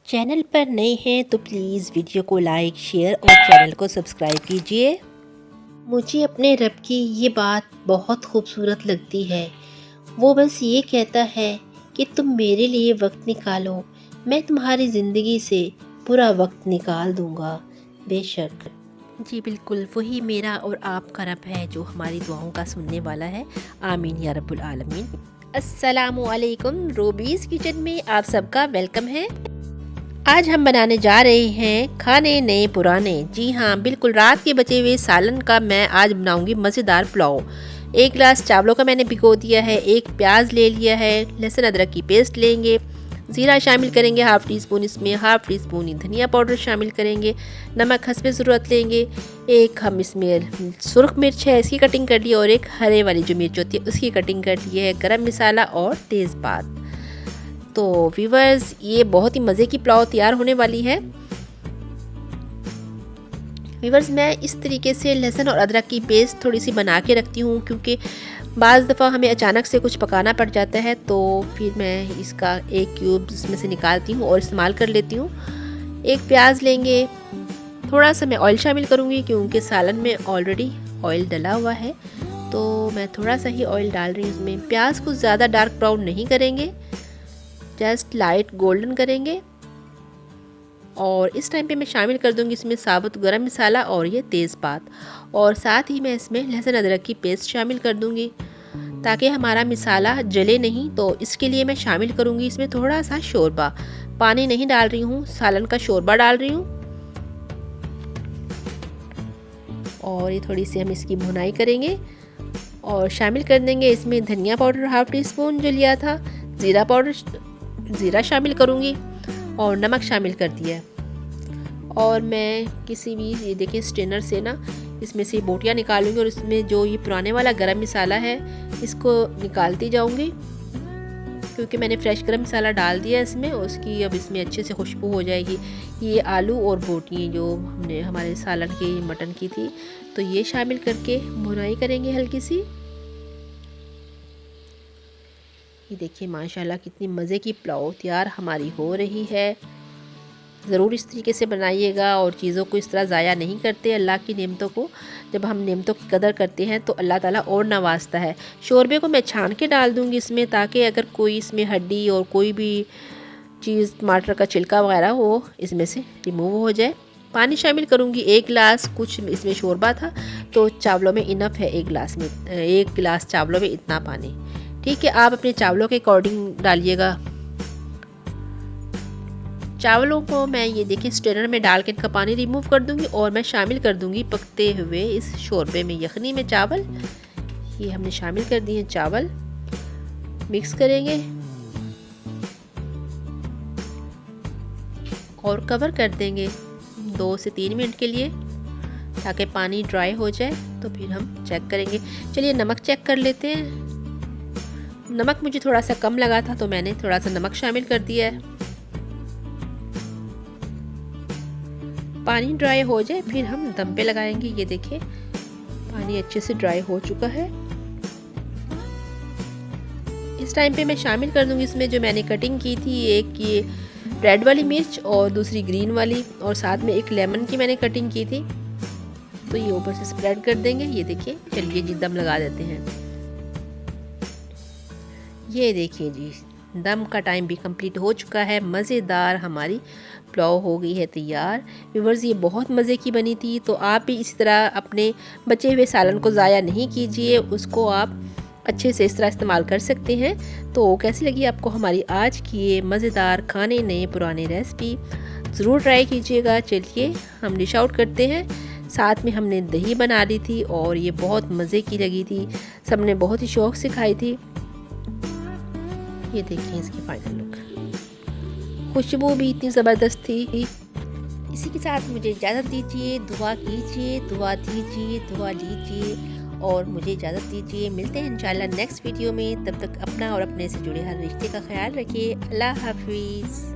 Channel पर नए हैं तो प्लीज़ वीडियो को लाइक शेयर और चैनल को सब्सक्राइब कीजिए। मुझे अपने रब की ये बात बहुत खूबसूरत लगती है। वो बस ये कहता है कि तुम मेरे लिए वक्त निकालो, मैं तुम्हारी ज़िंदगी से पूरा वक्त निकाल दूँगा। बेशक जी बिल्कुल, वही मेरा और आपका रब है जो हमारी दुआओं का सुनने वाला है। आमीन या रब्बुल आलमीन। अस्सलामु अलैकुम, रूबीज़ किचन में आप सबका वेलकम है। आज हम बनाने जा रहे हैं खाने नए पुराने। जी हाँ बिल्कुल, रात के बचे हुए सालन का मैं आज बनाऊंगी मज़ेदार पुलाव। 1 गिलास चावलों का मैंने भिगो दिया है, 1 प्याज ले लिया है, लहसुन अदरक की पेस्ट लेंगे, ज़ीरा शामिल करेंगे ½ टी स्पून, इसमें ½ टी स्पून धनिया पाउडर शामिल करेंगे, नमक हस्बे ज़रूरत लेंगे, एक हम इसमें सुरख मिर्च है इसकी कटिंग कर ली और एक हरे वाली जो मिर्च होती है उसकी कटिंग कर ली है, गरम मसाला और तेज़पात। तो व्यूवर्स ये बहुत ही मज़े की पुलाव तैयार होने वाली है। व्यूवर्स मैं इस तरीके से लहसुन और अदरक की पेस्ट थोड़ी सी बना के रखती हूँ, क्योंकि बाज़ दफ़ा हमें अचानक से कुछ पकाना पड़ जाता है, तो फिर मैं इसका एक क्यूब इसमें से निकालती हूँ और इस्तेमाल कर लेती हूँ। 1 प्याज लेंगे, थोड़ा सा मैं ऑयल शामिल करूँगी क्योंकि सालन में ऑलरेडी ऑयल डला हुआ है, तो मैं थोड़ा सा ही ऑयल डाल रही हूँ इसमें। प्याज को ज़्यादा डार्क ब्राउन नहीं करेंगे, जस्ट लाइट गोल्डन करेंगे। और इस टाइम पे मैं शामिल कर दूंगी इसमें साबुत गरम मसाला और ये तेज़पात, और साथ ही मैं इसमें लहसुन अदरक की पेस्ट शामिल कर दूंगी ताकि हमारा मसाला जले नहीं। तो इसके लिए मैं शामिल करूंगी इसमें थोड़ा सा शोरबा, पानी नहीं डाल रही हूँ, सालन का शोरबा डाल रही हूँ। और ये थोड़ी सी हम इसकी भुनाई करेंगे और शामिल कर देंगे इसमें धनिया पाउडर ½ टी स्पून जो लिया था, ज़ीरा शामिल करूँगी और नमक शामिल कर दिया। और मैं किसी भी ये देखिए स्ट्रेनर से ना इसमें से बोटियाँ निकालूंगी और इसमें जो ये पुराने वाला गरम मसाला है इसको निकालती जाऊंगी, क्योंकि मैंने फ्रेश गरम मसाला डाल दिया इसमें, उसकी अब इसमें अच्छे से खुशबू हो जाएगी। ये आलू और बोटियाँ जो हमने हमारे सालन की मटन की थी, तो ये शामिल करके भुनाई करेंगे हल्की सी। ये देखिए माशाल्लाह कितनी मज़े की पुलाव तैयार हमारी हो रही है। ज़रूर इस तरीके से बनाइएगा और चीज़ों को इस तरह ज़ाया नहीं करते। अल्लाह की नेमतों को जब हम नेमतों की कदर करते हैं तो अल्लाह ताला और नवाजता है। शोरबे को मैं छान के डाल दूँगी इसमें, ताकि अगर कोई इसमें हड्डी और कोई भी चीज़ टमाटर का छिलका वगैरह हो इसमें से रिमूव हो जाए। पानी शामिल करूँगी 1 गिलास, कुछ इसमें शोरबा था तो चावलों में इनफ है 1 गिलास में, 1 गिलास चावलों में इतना पानी। ठीक है, आप अपने चावलों के अकॉर्डिंग डालिएगा। चावलों को मैं ये देखिए स्ट्रेनर में डाल के इनका पानी रिमूव कर दूंगी और मैं शामिल कर दूंगी पकते हुए इस शोरबे में, यखनी में चावल। ये हमने शामिल कर दिए चावल, मिक्स करेंगे और कवर कर देंगे 2 से 3 मिनट के लिए ताकि पानी ड्राई हो जाए। तो फिर हम चेक करेंगे। चलिए नमक चेक कर लेते हैं। नमक मुझे थोड़ा सा कम लगा था तो मैंने थोड़ा सा नमक शामिल कर दिया है। पानी ड्राई हो जाए फिर हम दम पे लगाएंगे। ये देखिए पानी अच्छे से ड्राई हो चुका है। इस टाइम पे मैं शामिल कर दूंगी इसमें जो मैंने कटिंग की थी, एक ये रेड वाली मिर्च और दूसरी ग्रीन वाली, और साथ में एक लेमन की मैंने कटिंग की थी, तो ये ऊपर से स्प्रेड कर देंगे। ये देखिए, चलिए जी दम लगा देते हैं। ये देखिए जी दम का टाइम भी कंप्लीट हो चुका है। मज़ेदार हमारी पुलाव हो गई है तैयार। व्यूअर्स ये बहुत मज़े की बनी थी, तो आप भी इसी तरह अपने बचे हुए सालन को ज़ाया नहीं कीजिए, उसको आप अच्छे से इस तरह इस्तेमाल कर सकते हैं। तो कैसी लगी आपको हमारी आज की ये मज़ेदार खाने नए पुराने रेसिपी, ज़रूर ट्राई कीजिएगा। चलिए हम डिश आउट करते हैं। साथ में हमने दही बना ली थी और ये बहुत मज़े की लगी थी, सबने बहुत ही शौक़ से खाई थी। ये देखिए इसकी फाइनल लुक, खुशबू भी इतनी ज़बरदस्त थी। इसी के साथ मुझे इजाज़त दीजिए। दुआ कीजिए, दुआ दीजिए, दुआ लीजिए और मुझे इजाज़त दीजिए। मिलते हैं इंशाल्लाह नेक्स्ट वीडियो में। तब तक अपना और अपने से जुड़े हर रिश्ते का ख्याल रखिए। अल्लाह हाफिज़।